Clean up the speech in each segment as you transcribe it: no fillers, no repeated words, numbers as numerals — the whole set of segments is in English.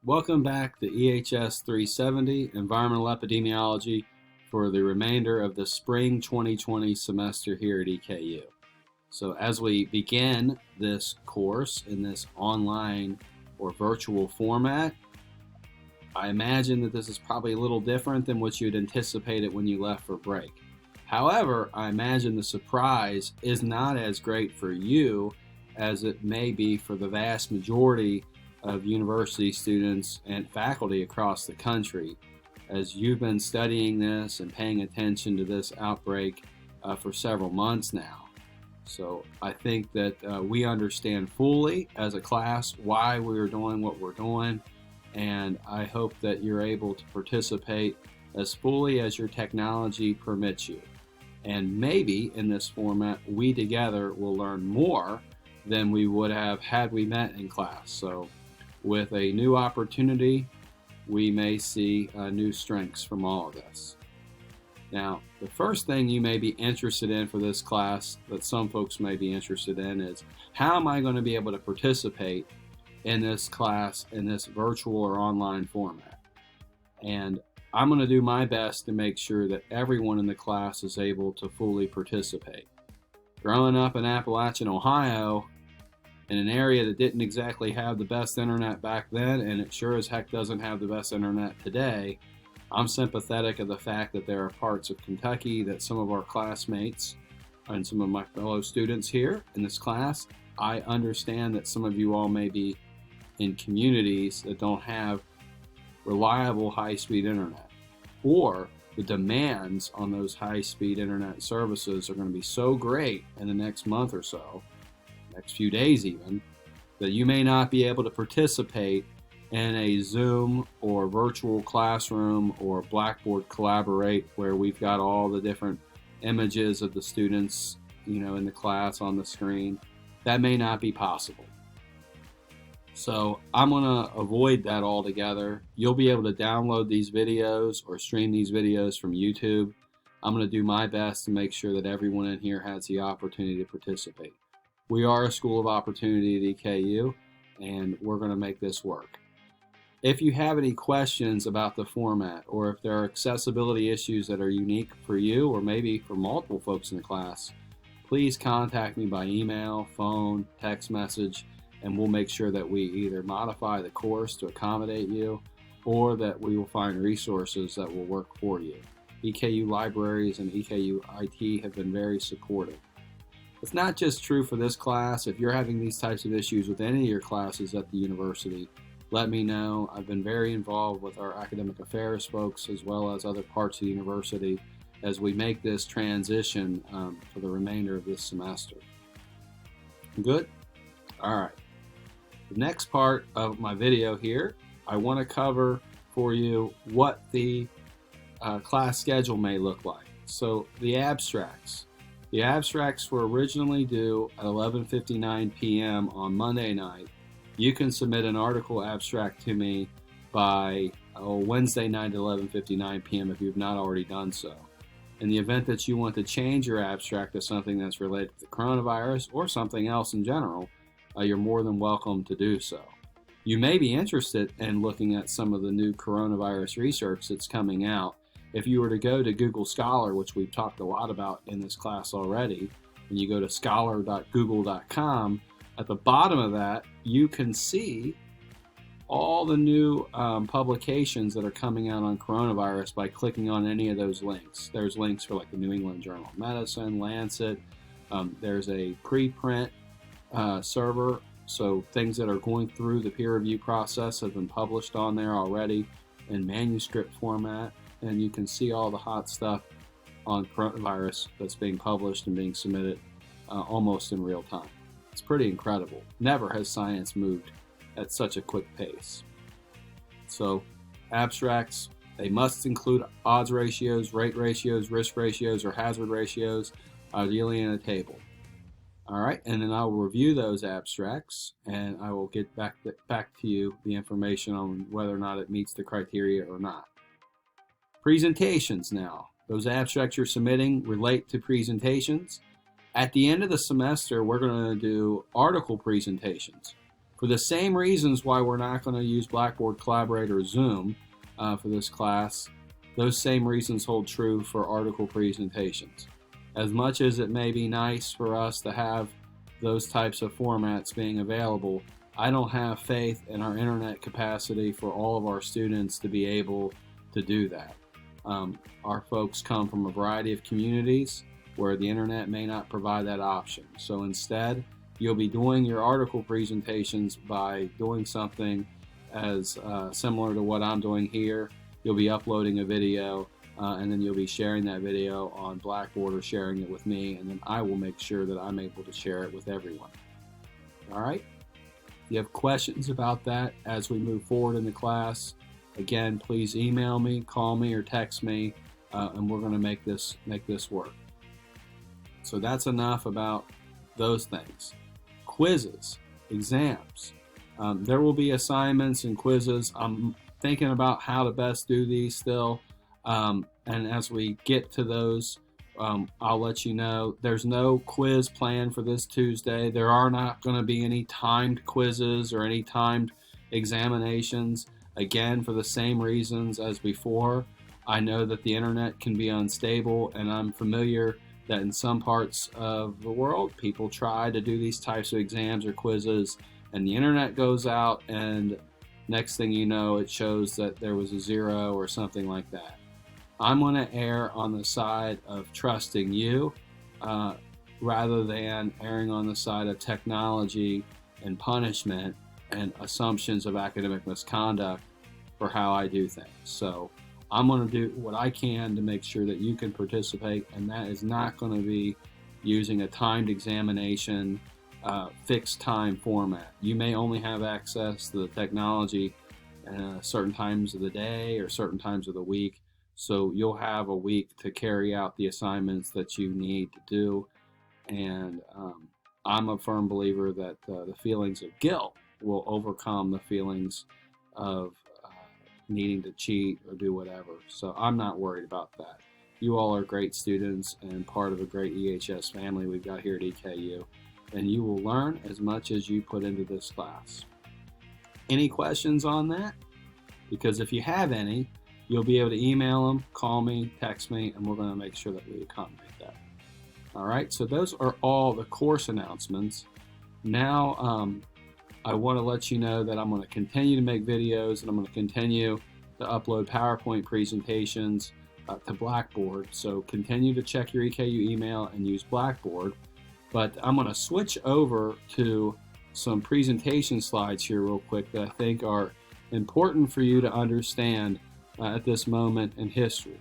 Welcome back to EHS 370, Environmental Epidemiology, for the remainder of the spring 2020 semester here at EKU. So as we begin this course in this online or virtual format, I imagine that this is probably a little different than what you'd anticipated when you left for break. However, I imagine the surprise is not as great for you as it may be for the vast majority of university students and faculty across the country, as you've been studying this and paying attention to this outbreak for several months now. So I think that we understand fully as a class why we're doing what we're doing, and I hope that you're able to participate as fully as your technology permits you. And maybe in this format, we together will learn more than we would have had we met in class. So with a new opportunity, we may see new strengths from all of this. Now, the first thing you may be interested in for this class, that some folks may be interested in, is how am I going to be able to participate in this class in this virtual or online format? And I'm going to do my best to make sure that everyone in the class is able to fully participate. Growing up in Appalachian, Ohio, in an area that didn't exactly have the best internet back then, and it sure as heck doesn't have the best internet today, I'm sympathetic of the fact that there are parts of Kentucky that some of our classmates and some of my fellow students here in this class, I understand that some of you all may be in communities that don't have reliable high-speed internet, or the demands on those high-speed internet services are going to be so great in the next month or so, next few days even, that you may not be able to participate in a Zoom or virtual classroom or Blackboard Collaborate where we've got all the different images of the students, in the class on the screen. That may not be possible. So I'm going to avoid that altogether. You'll be able to download these videos or stream these videos from YouTube. I'm going to do my best to make sure that everyone in here has the opportunity to participate. We are a school of opportunity at EKU, and we're going to make this work. If you have any questions about the format, or if there are accessibility issues that are unique for you or maybe for multiple folks in the class, please contact me by email, phone, text message, and we'll make sure that we either modify the course to accommodate you or that we will find resources that will work for you. EKU libraries and EKU IT have been very supportive. It's not just true for this class. If you're having these types of issues with any of your classes at the university, let me know. I've been very involved with our academic affairs folks as well as other parts of the university as we make this transition for the remainder of this semester. Good? All right. The next part of my video here, I want to cover for you what the class schedule may look like. So the abstracts. The abstracts were originally due at 11:59 p.m. on Monday night. You can submit an article abstract to me by Wednesday night at 11:59 p.m. if you've not already done so. In the event that you want to change your abstract to something that's related to the coronavirus or something else in general, you're more than welcome to do so. You may be interested in looking at some of the new coronavirus research that's coming out. If you were to go to Google Scholar, which we've talked a lot about in this class already, and you go to scholar.google.com, at the bottom of that, you can see all the new publications that are coming out on coronavirus by clicking on any of those links. There's links for like the New England Journal of Medicine, Lancet. There's a preprint server, so things that are going through the peer review process have been published on there already in manuscript format, and you can see all the hot stuff on coronavirus that's being published and being submitted almost in real time. It's pretty incredible. Never has science moved at such a quick pace. So abstracts, they must include odds ratios, rate ratios, risk ratios, or hazard ratios, ideally in a table. All right, and then I will review those abstracts, and I will get back to you the information on whether or not it meets the criteria or not. Presentations now. Those abstracts you're submitting relate to presentations. At the end of the semester, we're going to do article presentations. For the same reasons why we're not going to use Blackboard, Collaborate, or Zoom for this class, those same reasons hold true for article presentations. As much as it may be nice for us to have those types of formats being available, I don't have faith in our internet capacity for all of our students to be able to do that. Our folks come from a variety of communities where the internet may not provide that option. So instead, you'll be doing your article presentations by doing something as similar to what I'm doing here. You'll be uploading a video and then you'll be sharing that video on Blackboard or sharing it with me, and then I will make sure that I'm able to share it with everyone. All right? If you have questions about that as we move forward in the class, again, please email me, call me, or text me, and we're going to make this work. So that's enough about those things. Quizzes, exams. There will be assignments and quizzes. I'm thinking about how to best do these still. And as we get to those, I'll let you know. There's no quiz planned for this Tuesday. There are not going to be any timed quizzes or any timed examinations. Again, for the same reasons as before. I know that the internet can be unstable, and I'm familiar that in some parts of the world, people try to do these types of exams or quizzes, and the internet goes out, and next thing you know, it shows that there was a 0 or something like that. I'm going to err on the side of trusting you rather than erring on the side of technology and punishment and assumptions of academic misconduct for how I do things. So I'm going to do what I can to make sure that you can participate, and that is not going to be using a timed examination, fixed time format. You may only have access to the technology certain times of the day or certain times of the week, so you'll have a week to carry out the assignments that you need to do. And I'm a firm believer that the feelings of guilt will overcome the feelings of needing to cheat or do whatever. So I'm not worried about that. You all are great students and part of a great EHS family we've got here at EKU, and you will learn as much as you put into this class. Any questions on that? Because if you have any, you'll be able to email them, call me, text me, and we're going to make sure that we accommodate that. All right, so those are all the course announcements. Now, I want to let you know that I'm going to continue to make videos, and I'm going to continue to upload PowerPoint presentations to Blackboard. So continue to check your EKU email and use Blackboard. But I'm going to switch over to some presentation slides here real quick that I think are important for you to understand at this moment in history.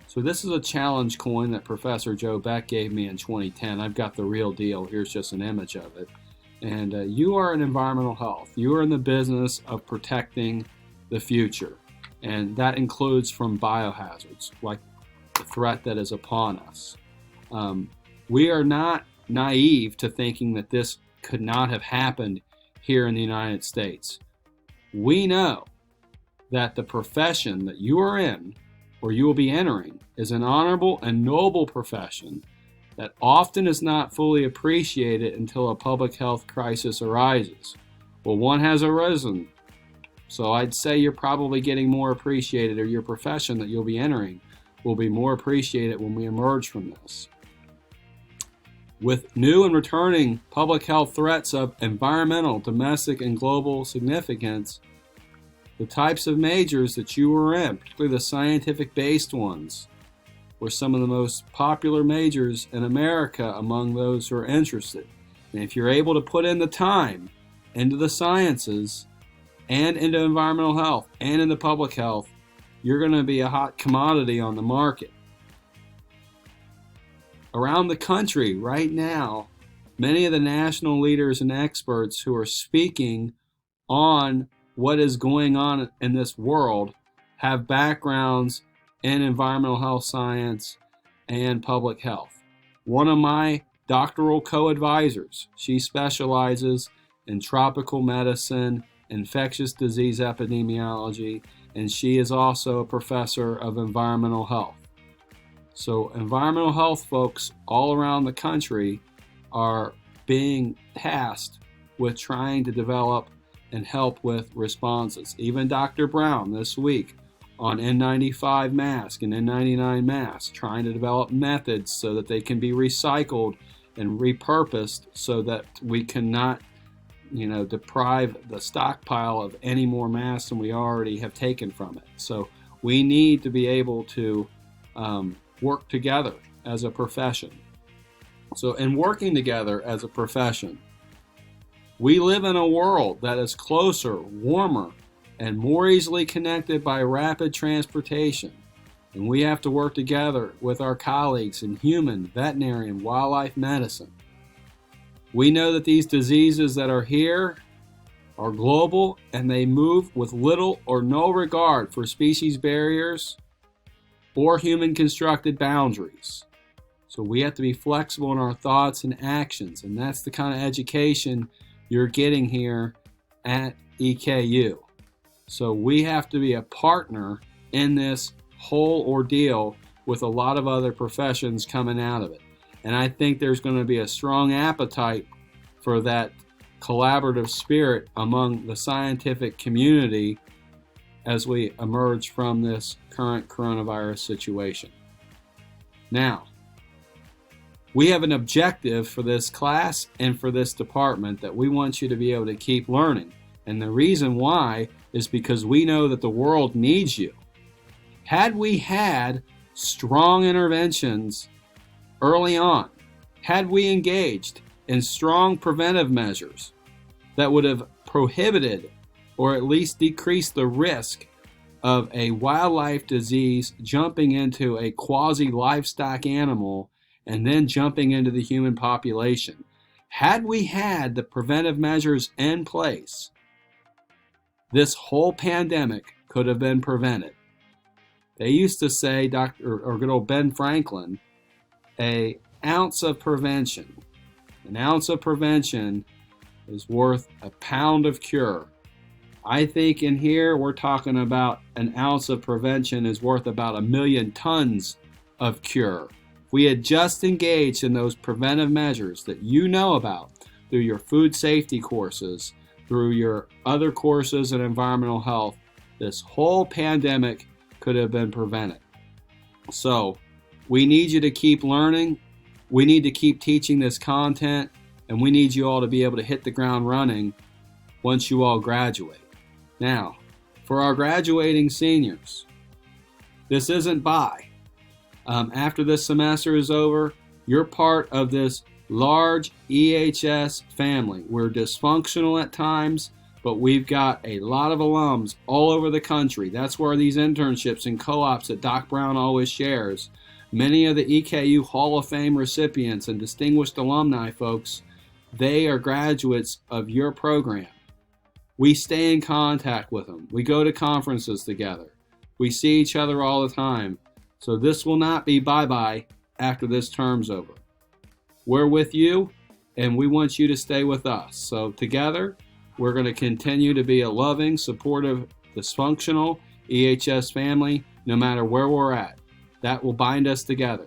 So this is a challenge coin that Professor Joe Beck gave me in 2010. I've got the real deal. Here's just an image of it. And you are in environmental health. You are in the business of protecting the future. And that includes from biohazards, like the threat that is upon us. We are not naive to thinking that this could not have happened here in the United States. We know that the profession that you are in, or you will be entering, is an honorable and noble profession that often is not fully appreciated until a public health crisis arises. Well, one has arisen, so I'd say you're probably getting more appreciated, or your profession that you'll be entering will be more appreciated when we emerge from this. With new and returning public health threats of environmental, domestic, and global significance, the types of majors that you were in, particularly the scientific-based ones, were some of the most popular majors in America among those who are interested. And if you're able to put in the time into the sciences and into environmental health and into public health, you're going to be a hot commodity on the market. Around the country right now, many of the national leaders and experts who are speaking on what is going on in this world have backgrounds in environmental health science and public health. One of my doctoral co-advisors, she specializes in tropical medicine, infectious disease epidemiology, and she is also a professor of environmental health. So environmental health folks all around the country are being tasked with trying to develop and help with responses. Even Dr. Brown this week on N95 mask and N99 mask, trying to develop methods so that they can be recycled and repurposed so that we cannot, deprive the stockpile of any more masks than we already have taken from it. So we need to be able to work together as a profession. So in working together as a profession, we live in a world that is closer, warmer, and more easily connected by rapid transportation. And we have to work together with our colleagues in human, veterinary, and wildlife medicine. We know that these diseases that are here are global, and they move with little or no regard for species barriers or human-constructed boundaries. So we have to be flexible in our thoughts and actions, and that's the kind of education you're getting here at EKU. So we have to be a partner in this whole ordeal with a lot of other professions coming out of it. And I think there's going to be a strong appetite for that collaborative spirit among the scientific community as we emerge from this current coronavirus situation. Now, we have an objective for this class and for this department that we want you to be able to keep learning. And the reason why is because we know that the world needs you. Had we had strong interventions early on, had we engaged in strong preventive measures that would have prohibited or at least decreased the risk of a wildlife disease jumping into a quasi-livestock animal and then jumping into the human population. Had we had the preventive measures in place, this whole pandemic could have been prevented. They used to say, good old Ben Franklin, an ounce of prevention is worth a pound of cure. I think in here we're talking about an ounce of prevention is worth about 1 million tons of cure. If we had just engaged in those preventive measures that you know about through your food safety courses, through your other courses in environmental health, this whole pandemic could have been prevented. So we need you to keep learning. We need to keep teaching this content, and we need you all to be able to hit the ground running once you all graduate. Now, for our graduating seniors, this isn't bye. After this semester is over, you're part of this large EHS family. We're dysfunctional at times, but we've got a lot of alums all over the country. That's where these internships and co-ops that Doc Brown always shares. Many of the EKU Hall of Fame recipients and distinguished alumni folks, they are graduates of your program. We stay in contact with them. We go to conferences together. We see each other all the time. So this will not be bye-bye after this term's over. We're with you, and we want you to stay with us. So together, we're going to continue to be a loving, supportive, dysfunctional EHS family, no matter where we're at. That will bind us together.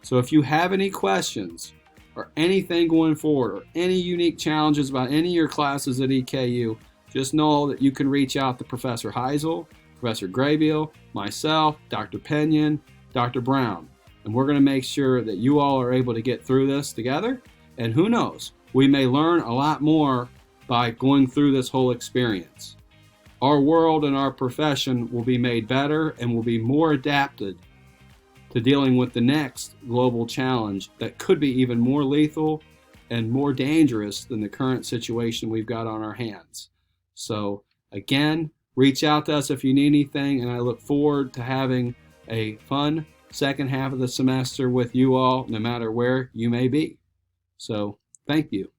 So if you have any questions or anything going forward or any unique challenges about any of your classes at EKU, just know that you can reach out to Professor Heisel, Professor Graybiel, myself, Dr. Penyon, Dr. Brown. And we're going to make sure that you all are able to get through this together. And who knows, we may learn a lot more by going through this whole experience. Our world and our profession will be made better and will be more adapted to dealing with the next global challenge that could be even more lethal and more dangerous than the current situation we've got on our hands. So again, reach out to us if you need anything, and I look forward to having a fun second half of the semester with you all, no matter where you may be. So thank you.